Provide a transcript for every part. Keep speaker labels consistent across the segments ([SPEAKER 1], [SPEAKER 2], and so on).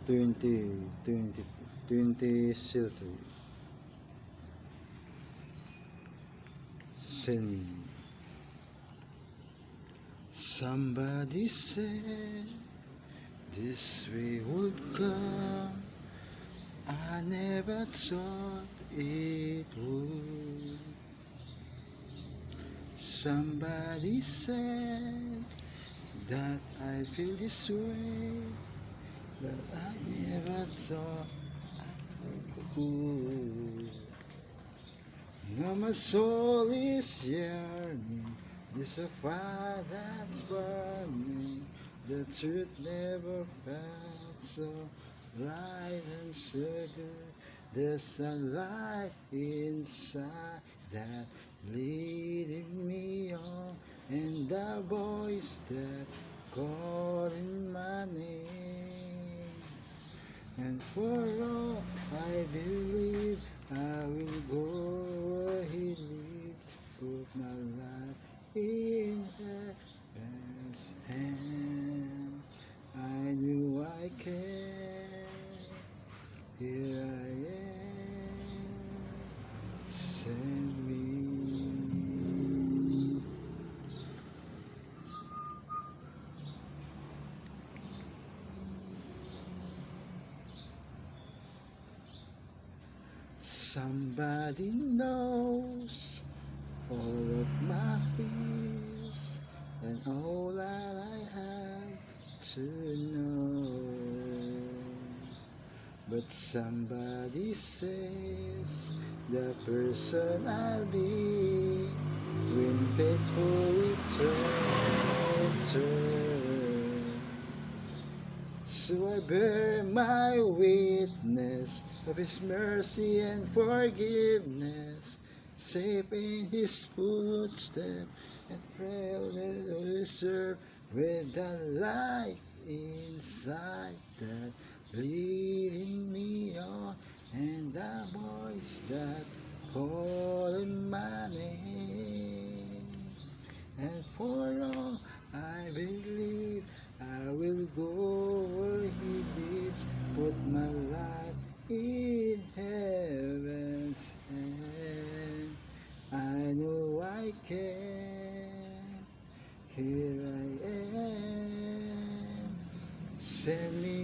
[SPEAKER 1] 2003 Sin. Somebody said this way would come. I never thought it would. Somebody said that I feel this way, but I never thought I could. Now my soul is yearning, there's a fire that's burning. The truth never felt so right and so good. There's a light inside that leading me on, and the voice that calling my name. And for all I believe, I will go where He leads. Put my life in Heaven's hand. I knew I can. Here I am. Send me. Somebody knows all of my fears and all that I have to know. But somebody says the person I'll be when faithful return. So I bear my witness of His mercy and forgiveness, safe in His footsteps, and pray serve with the light inside that leading me on, and the voice that calling my name. And for all I believe, I will go where He leads. Put my life in Heaven's hand. I know I can. Here I am. Send me.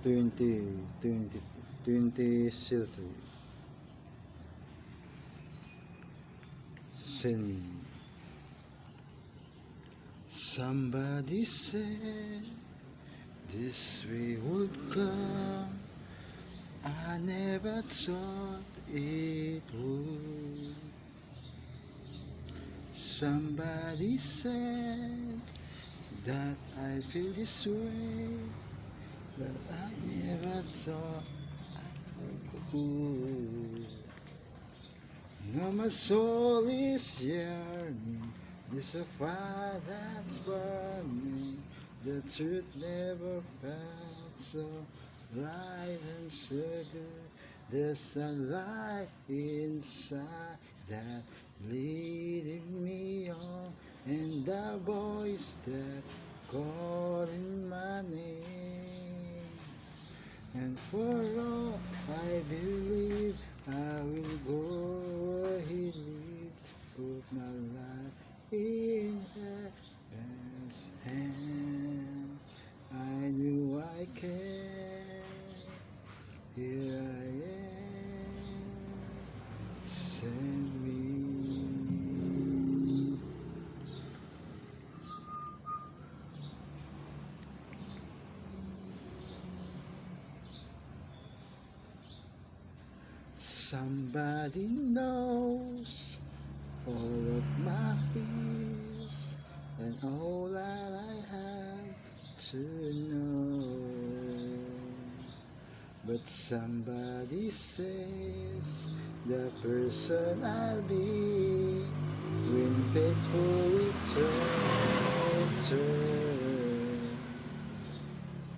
[SPEAKER 1] Twenty 2003 Sin. Somebody said this way would come. I never thought it would. Somebody said that I feel this way, but I never thought I could. Now my soul is yearning, there's a fire that's burning. The truth never felt so right and so good. There's a light inside that leading me on, and the voice that calling my name. And for all I believe, I will go where He leads. Put my life in Heaven's hand. I knew I can. Here I am. Send me. Somebody knows all of my fears and all that I have to know. But somebody says the person I'll be when faithful return.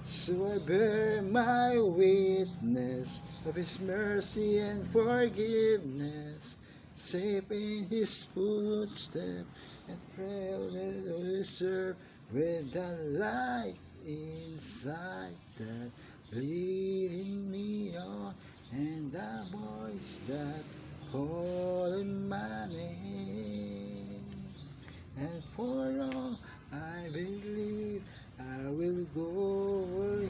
[SPEAKER 1] So I bear my witness of His mercy and forgiveness, safe in His footsteps, and pray that we serve with the light inside that leading me on, and the voice that calling my name. And for all I believe, I will go where